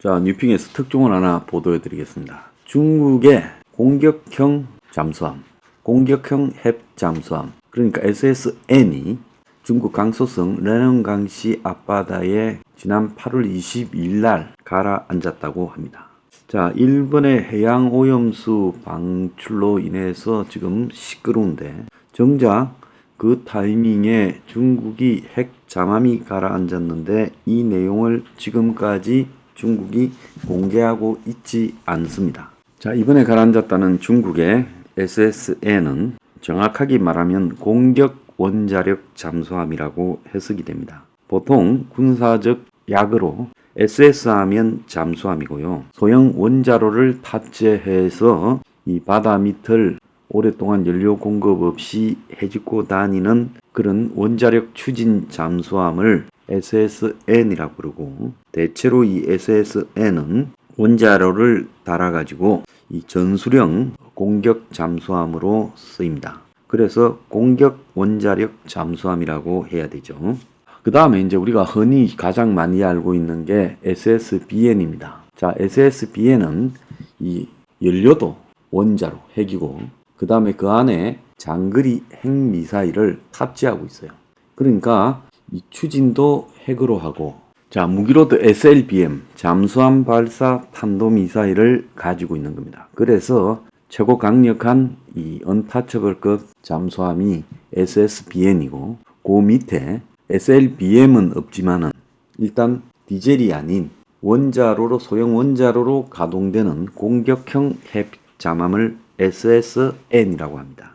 자, 뉴핑에서 특종을 하나 보도해 드리겠습니다. 중국의 공격형 잠수함, 공격형 핵 잠수함, 그러니까 SSN이 중국 강소성 르능강시 앞바다에 지난 8월 22일 날 가라앉았다고 합니다. 자, 일본의 해양 오염수 방출로 인해서 지금 시끄러운데 정작 그 타이밍에 중국이 핵 잠함이 가라앉았는데 이 내용을 지금까지 중국이 공개하고 있지 않습니다. 자, 이번에 가라앉았다는 중국의 SSN은 정확하게 말하면 공격 원자력 잠수함이라고 해석이 됩니다. 보통 군사적 약으로 SS 하면 잠수함이고요. 소형 원자로를 탑재해서 이 바다 밑을 오랫동안 연료 공급 없이 헤집고 다니는 그런 원자력 추진 잠수함을 SSN이라고 부르고, 대체로 이 SSN은 원자로를 달아가지고 이 전술형 공격 잠수함으로 쓰입니다. 그래서 공격 원자력 잠수함이라고 해야 되죠. 그 다음에 이제 우리가 흔히 가장 많이 알고 있는 게 SSBN입니다. 자, SSBN은 이 연료도 원자로 핵이고, 그 다음에 그 안에 장거리 핵미사일을 탑재하고 있어요. 그러니까 이 추진도 핵으로 하고, 자, 무기로도 SLBM, 잠수함 발사 탄도미사일을 가지고 있는 겁니다. 그래서 최고 강력한 이 언타처블급 잠수함이 SSBN이고, 그 밑에 SLBM은 없지만은 일단 디젤이 아닌 원자로로, 소형 원자로로 가동되는 공격형 핵 잠함을 SSN이라고 합니다.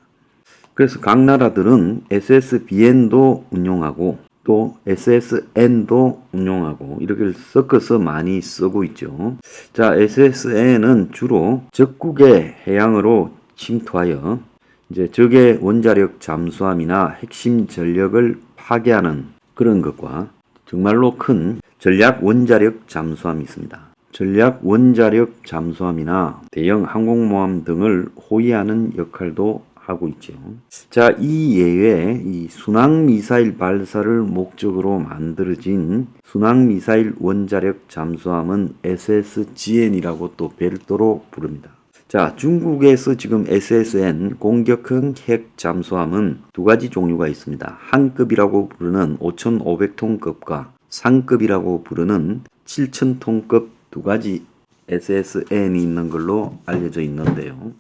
그래서 각 나라들은 SSBN도 운용하고 또 SSN도 운용하고 이렇게 섞어서 많이 쓰고 있죠. 자, SSN은 주로 적국의 해양으로 침투하여 이제 적의 원자력 잠수함이나 핵심 전력을 파괴하는 그런 것과 정말로 큰 전략 원자력 잠수함이 있습니다. 전략 원자력 잠수함이나 대형 항공모함 등을 호위하는 역할도 하고 있죠. 자, 이 예외에 이 순항미사일 발사를 목적으로 만들어진 순항미사일 원자력 잠수함은 SSGN이라고 또 별도로 부릅니다. 자, 중국에서 지금 SSN 공격형 핵 잠수함은 두 가지 종류가 있습니다. 한급이라고 부르는 5,500톤급과 상급이라고 부르는 7,000톤급 두 가지 SSN이 있는 걸로 알려져 있는데요.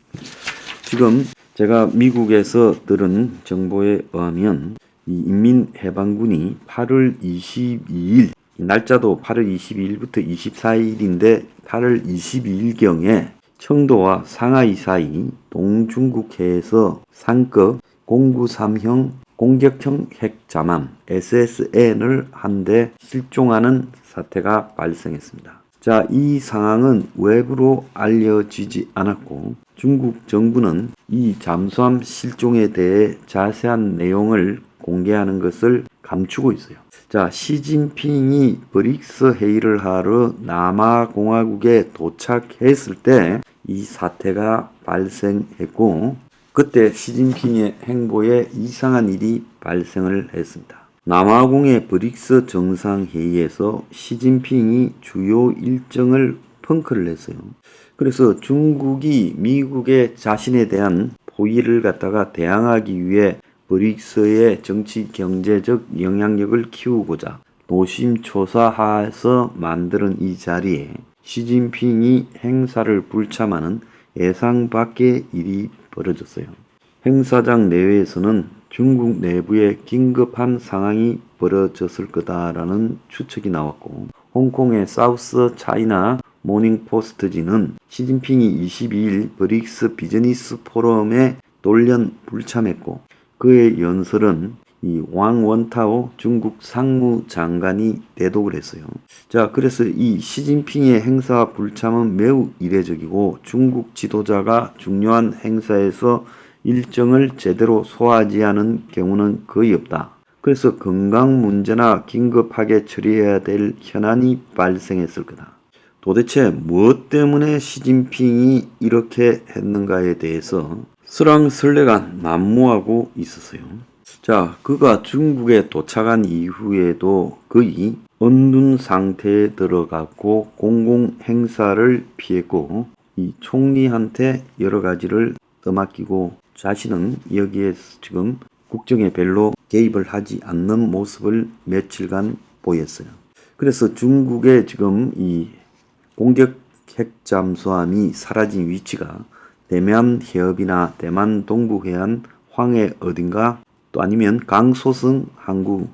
지금 제가 미국에서 들은 정보에 의하면 이 인민해방군이 8월 22일, 날짜도 8월 22일부터 24일인데 8월 22일경에 청도와 상하이 사이 동중국해에서 상급 공구3형 공격형 핵잠함 SSN을 한 대 실종하는 사태가 발생했습니다. 자, 이 상황은 외부로 알려지지 않았고 중국 정부는 이 잠수함 실종에 대해 자세한 내용을 공개하는 것을 감추고 있어요. 자, 시진핑이 브릭스 회의를 하러 남아공화국에 도착했을 때 이 사태가 발생했고, 그때 시진핑의 행보에 이상한 일이 발생을 했습니다. 남아공의 브릭스 정상회의에서 시진핑이 주요 일정을 펑크를 했어요. 그래서 중국이 미국의 자신에 대한 포위를 갖다가 대항하기 위해 브릭스의 정치 경제적 영향력을 키우고자 노심초사해서 만드는 이 자리에 시진핑이 행사를 불참하는 예상 밖의 일이 벌어졌어요. 행사장 내외에서는 중국 내부에 긴급한 상황이 벌어졌을 거다라는 추측이 나왔고, 홍콩의 사우스 차이나 모닝포스트지는 시진핑이 22일 브릭스 비즈니스 포럼에 돌연 불참했고, 그의 연설은 이 왕원타오 중국 상무장관이 대독을 했어요. 자, 그래서 이 시진핑의 행사 불참은 매우 이례적이고 중국 지도자가 중요한 행사에서 일정을 제대로 소화하지 않은 경우는 거의 없다. 그래서 건강 문제나 긴급하게 처리해야 될 현안이 발생했을 거다. 도대체 무엇 때문에 시진핑이 이렇게 했는가에 대해서 설왕설래가 난무하고 있었어요. 자, 그가 중국에 도착한 이후에도 거의 언둔 상태에 들어갔고 공공 행사를 피했고 이 총리한테 여러 가지를 떠맡기고 자신은 여기에서 지금 국정에 별로 개입을 하지 않는 모습을 며칠간 보였어요. 그래서 중국의 지금 이 공격 핵 잠수함이 사라진 위치가 대만 해협이나 대만 동부해안 황해 어딘가 또 아니면 강소성 항구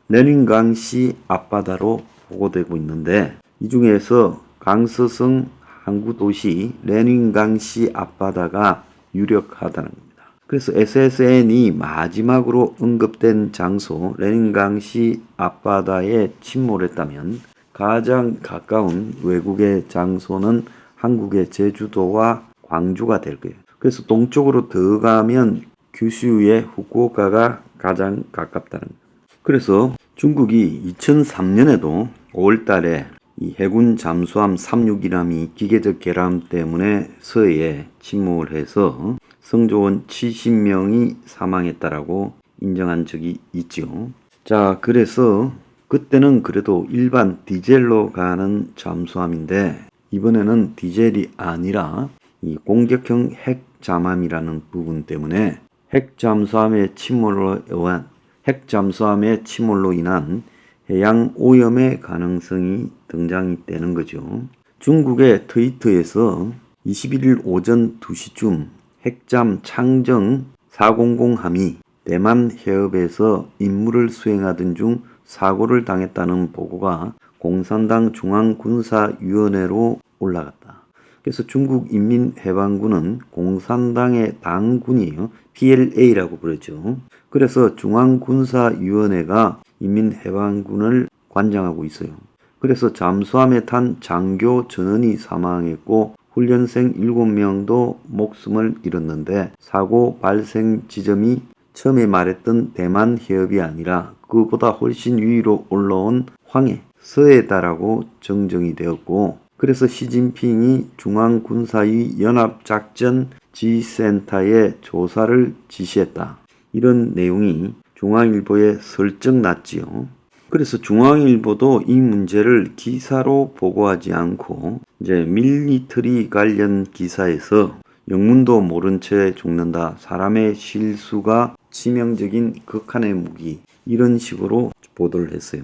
레닌강시 앞바다로 보고되고 있는데 이 중에서 강서성 항구 도시 레닌강시 앞바다가 유력하다는 겁니다. 그래서 SSN이 마지막으로 언급된 장소 레닌강시 앞바다에 침몰했다면 가장 가까운 외국의 장소는 한국의 제주도와 광주가 될 거예요. 그래서 동쪽으로 더 가면 규슈의 후쿠오카가 가장 가깝다는 거예요. 그래서 중국이 2003년에도 5월달에 이 해군 잠수함 361함이 기계적 결함 때문에 서해에 침몰해서 승조원 70명이 사망했다라고 인정한 적이 있죠. 자, 그래서 그때는 그래도 일반 디젤로 가는 잠수함인데 이번에는 디젤이 아니라 이 공격형 핵 잠함이라는 부분 때문에 핵 잠수함의 침몰로 인한 해양 오염의 가능성이 등장이 되는 거죠. 중국의 트위터에서 21일 오전 2시쯤 핵잠 창정 400함이 대만 해협에서 임무를 수행하던 중 사고를 당했다는 보고가 공산당 중앙군사위원회로 올라갔다. 그래서 중국인민해방군은 공산당의 당군이에요. PLA라고 부르죠. 그래서 중앙군사위원회가 인민해방군을 관장하고 있어요. 그래서 잠수함에 탄 장교 전원이 사망했고 훈련생 7명도 목숨을 잃었는데 사고 발생 지점이 처음에 말했던 대만 해협이 아니라 그보다 훨씬 위로 올라온 황해, 서해다라고 정정이 되었고 그래서 시진핑이 중앙군사위 연합작전 지휘센터에 조사를 지시했다. 이런 내용이 중앙일보에 설정 났지요. 그래서 중앙일보도 이 문제를 기사로 보고하지 않고 이제 밀리터리 관련 기사에서 영문도 모른 채 죽는다. 사람의 실수가 치명적인 극한의 무기. 이런 식으로 보도를 했어요.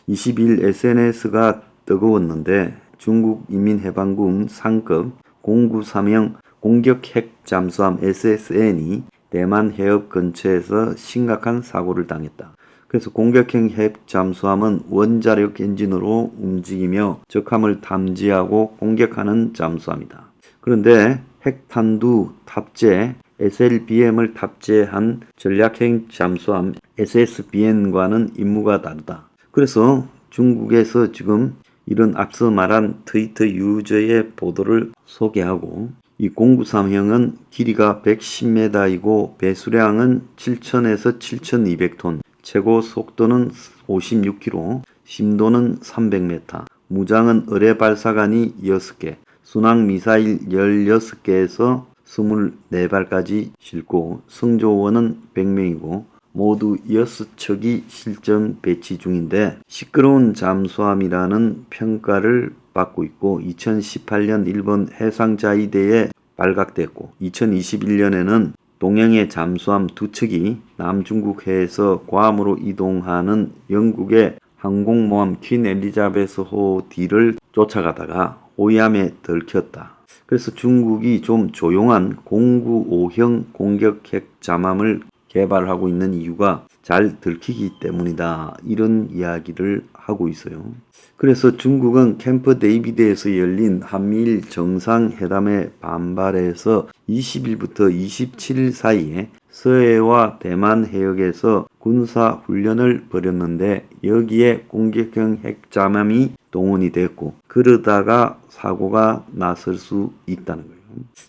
22일 SNS가 뜨거웠는데 중국 인민해방군 상급 093형 공격 핵 잠수함 SSN이 대만 해협 근처에서 심각한 사고를 당했다. 그래서 공격형 핵 잠수함은 원자력 엔진으로 움직이며 적함을 탐지하고 공격하는 잠수함이다. 그런데 핵탄두 탑재 SLBM을 탑재한 전략핵 잠수함 SSBN과는 임무가 다르다. 그래서 중국에서 지금 이런 앞서 말한 트위터 유저의 보도를 소개하고 이 093형은 길이가 110m이고 배수량은 7,000에서 7,200톤, 최고 속도는 56km, 심도는 300m, 무장은 어뢰 발사관이 6개, 순항 미사일 16개에서 24발까지 싣고 승조원은 100명이고 모두 6척이 실전 배치 중인데 시끄러운 잠수함이라는 평가를 받고 있고 2018년 일본 해상자위대에 발각됐고 2021년에는 동양의 잠수함 2척이 남중국해에서 괌으로 이동하는 영국의 항공모함 퀸 엘리자베스호 D를 쫓아가다가 호위함에 들켰다. 그래서 중국이 좀 조용한 095형 공격 핵 잠함을 개발하고 있는 이유가 잘 들키기 때문이다. 이런 이야기를 하고 있어요. 그래서 중국은 캠프 데이비드에서 열린 한미일 정상회담에 반발해서 20일부터 27일 사이에 서해와 대만 해역에서 군사훈련을 벌였는데 여기에 공격형 핵잠함이 동원이 됐고 그러다가 사고가 났을 수 있다는 거예요.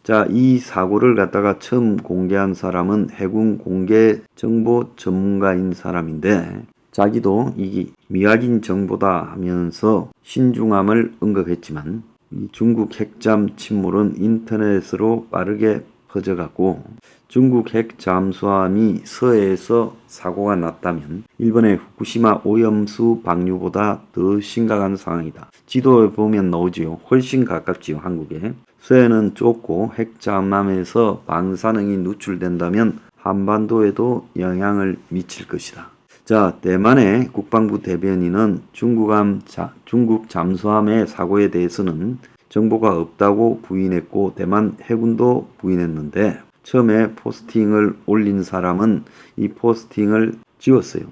자, 이 사고를 갖다가 처음 공개한 사람은 해군 공개 정보 전문가인 사람인데 자기도 이게 미확인 정보다 하면서 신중함을 언급했지만 이 중국 핵잠 침몰은 인터넷으로 빠르게 퍼져갔고 중국 핵 잠수함이 서해에서 사고가 났다면 일본의 후쿠시마 오염수 방류보다 더 심각한 상황이다. 지도에 보면 나오지요. 훨씬 가깝지요, 한국에. 서해는 좁고 핵 잠수함에서 방사능이 누출된다면 한반도에도 영향을 미칠 것이다. 자, 대만의 국방부 대변인은 중국 잠수함의 사고에 대해서는 정보가 없다고 부인했고 대만 해군도 부인했는데 처음에 포스팅을 올린 사람은 이 포스팅을 지웠어요.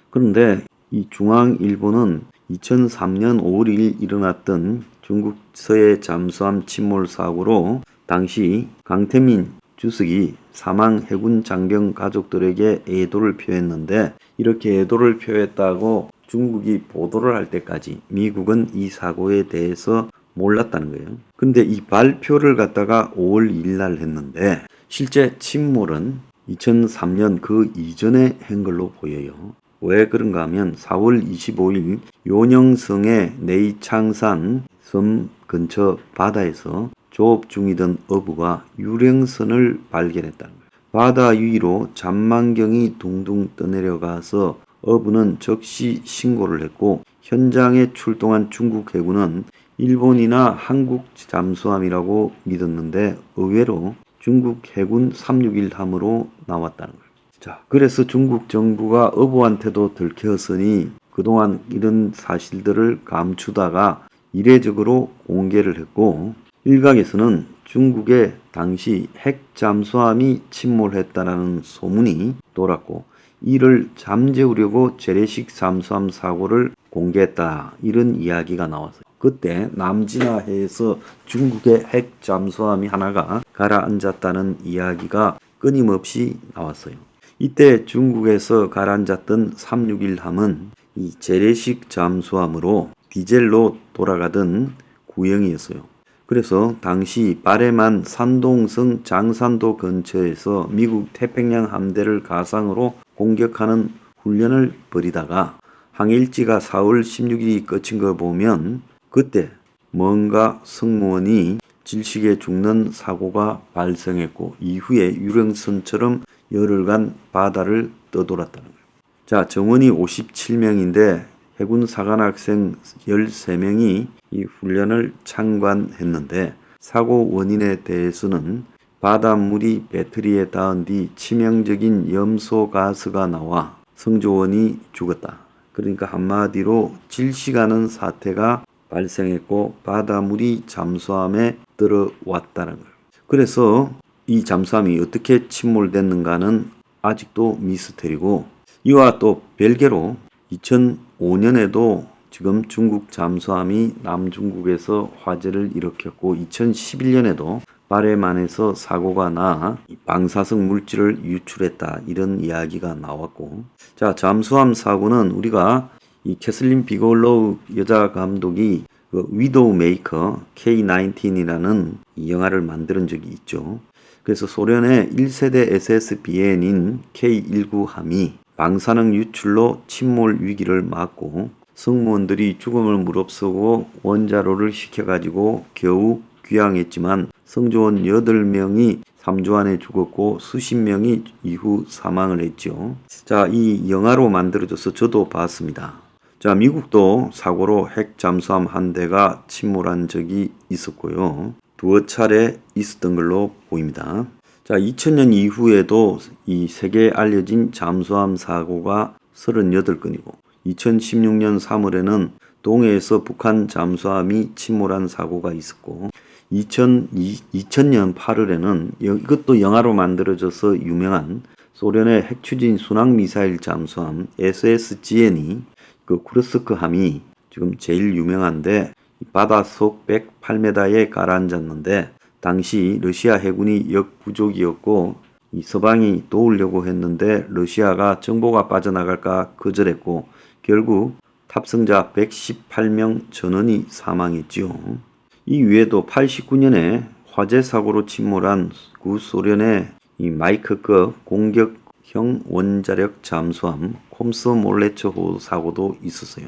그런데 이 중앙일보는 2003년 5월 2일 일어났던 중국 서해 잠수함 침몰 사고로 당시 강태민 주석이 사망 해군 장병 가족들에게 애도를 표했는데 이렇게 애도를 표했다고 중국이 보도를 할 때까지 미국은 이 사고에 대해서 몰랐다는 거예요. 근데 이 발표를 갖다가 5월 2일 날 했는데 실제 침몰은 2003년 그 이전에 한 걸로 보여요. 왜 그런가 하면 4월 25일 요녕성의 내이창산 섬 근처 바다에서 조업 중이던 어부가 유령선을 발견했다는 거예요. 바다 위로 잔망경이 둥둥 떠내려가서 어부는 즉시 신고를 했고 현장에 출동한 중국 해군은 일본이나 한국 잠수함이라고 믿었는데 의외로 중국 해군 361함으로 나왔다는 거예요. 자, 그래서 중국 정부가 어부한테도 들켰으니 그동안 이런 사실들을 감추다가 이례적으로 공개를 했고 일각에서는 중국에 당시 핵 잠수함이 침몰했다라는 소문이 돌았고 이를 잠재우려고 재래식 잠수함 사고를 공개했다 이런 이야기가 나왔어요. 그때 남진해에서 중국의 핵 잠수함이 하나가 가라앉았다는 이야기가 끊임없이 나왔어요. 이때 중국에서 가라앉았던 361함은 이 재래식 잠수함으로 디젤로 돌아가던 구형이었어요. 그래서 당시 바레만 산동성 장산도 근처에서 미국 태평양 함대를 가상으로 공격하는 훈련을 벌이다가 항해일지가 4월 16일이 끝인 걸 보면 그때 뭔가 승무원이 질식에 죽는 사고가 발생했고 이후에 유령선처럼 열흘간 바다를 떠돌았다는 거예요. 자, 정원이 57명인데 해군 사관학생 13명이 이 훈련을 참관했는데 사고 원인에 대해서는 바닷물이 배터리에 닿은 뒤 치명적인 염소 가스가 나와 승조원이 죽었다. 그러니까 한마디로 질식하는 사태가 발생했고 바닷물이 잠수함에 들어왔다는 거예요. 그래서 이 잠수함이 어떻게 침몰됐는가는 아직도 미스터리고 이와 또 별개로 2005년에도 지금 중국 잠수함이 남중국에서 화재를 일으켰고 2011년에도 바레만에서 사고가 나 방사성 물질을 유출했다 이런 이야기가 나왔고 자 잠수함 사고는 우리가 이 캐슬린 비글로우 여자 감독이 그 위도우 메이커 K-19이라는 이 영화를 만든 적이 있죠. 그래서 소련의 1세대 SSBN인 K-19함이 방사능 유출로 침몰 위기를 맞고 승무원들이 죽음을 무릅쓰고 원자로를 시켜가지고 겨우 귀향했지만 승조원 8명이 3주 안에 죽었고 수십 명이 이후 사망을 했죠. 자, 이 영화로 만들어져서 저도 봤습니다. 자, 미국도 사고로 핵 잠수함 한 대가 침몰한 적이 있었고요. 두어 차례 있었던 걸로 보입니다. 자, 2000년 이후에도 이 세계에 알려진 잠수함 사고가 38건이고 2016년 3월에는 동해에서 북한 잠수함이 침몰한 사고가 있었고 2000년 8월에는 이것도 영화로 만들어져서 유명한 소련의 핵추진 순항미사일 잠수함 SSGN이 그 쿠르스크함이 지금 제일 유명한데 바닷속 108m에 가라앉았는데 당시 러시아 해군이 역부족이었고 이 서방이 도우려고 했는데 러시아가 정보가 빠져나갈까 거절했고 결국 탑승자 118명 전원이 사망했지요. 이 외에도 89년에 화재 사고로 침몰한 구소련의 이 마이크급 공격형 원자력 잠수함 콤스몰레츠호 사고도 있었어요.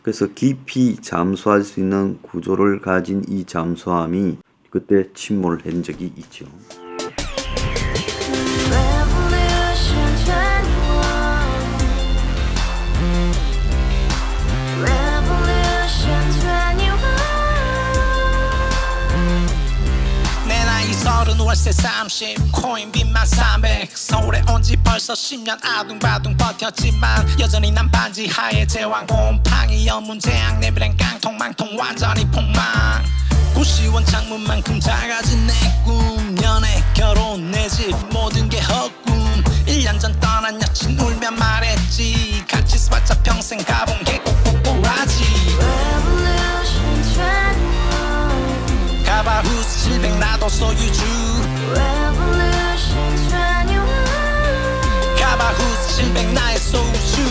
그래서 깊이 잠수할 수 있는 구조를 가진 이 잠수함이 그때 침몰한 적이 있죠. 오늘은 월세 30 코인 빚만 300 서울에 온 지 벌써 10년 아둥바둥 버텼지만 여전히 난 반지 하에 제왕 곰팡이 연문제약 내비랑 깡통망통 완전히 폭망 90원 창문만큼 작아진 내 꿈 연애 결혼 내 집 모든 게 헛꿈 1년 전 떠난 여친 울며 말했지 같이 써봤자 평생 가본 게 꼬꼬꼬라지 Revolution 21 가바후스 700 나도 소유주 Revolution 21 가바후스 700 나의 소주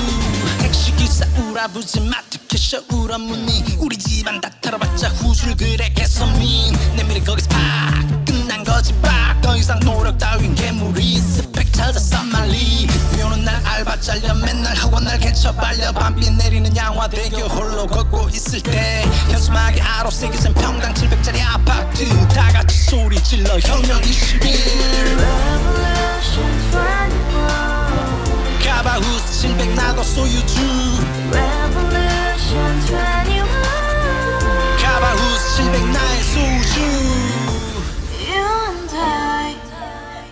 택시기사 우라부지 마트캐셔 울어무니 우리 집안 다 털어봤자 후줄 그래 개선민 내 미래 거기서 팍 끝난 거지 팍더 이상 노력 따윈 괴물이 스펙 찾아 쌈말리 비오는 날 알바 잘려 맨날 학원 날 개쳐 발려 밤비 내리는 양화대교 홀로 걷고 있을 때 현수막에 아로 새겨진 평당 700짜리 아파트 다 같이 소리 질러 혁명 21 Revolution 21 가바후스 700 나도 소유주 Revolution 21 가바후스 700 나의 소주 You and I,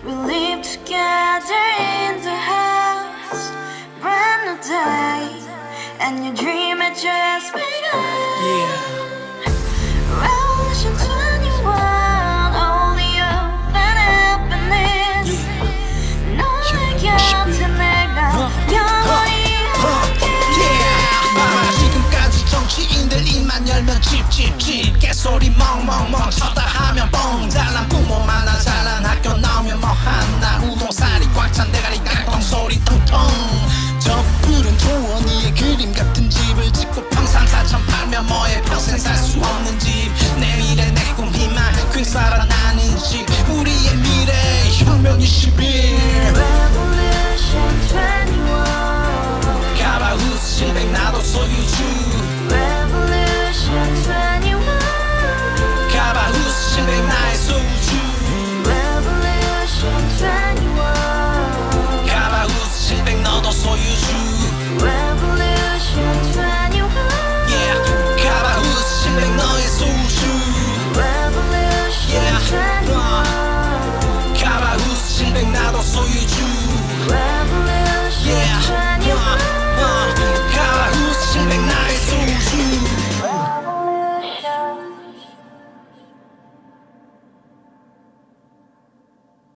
we live together in the house. Brand new day, and your dream had just begun. Yeah. Revolution 21, only hope and happiness. 너의 곁에 내가 영원히 Yeah. 지금까지 정치인들 입만 열면 찝찝찝 개소리 멍멍멍 쳤다 하면 뻥 잘난 부모 만나 잘난 학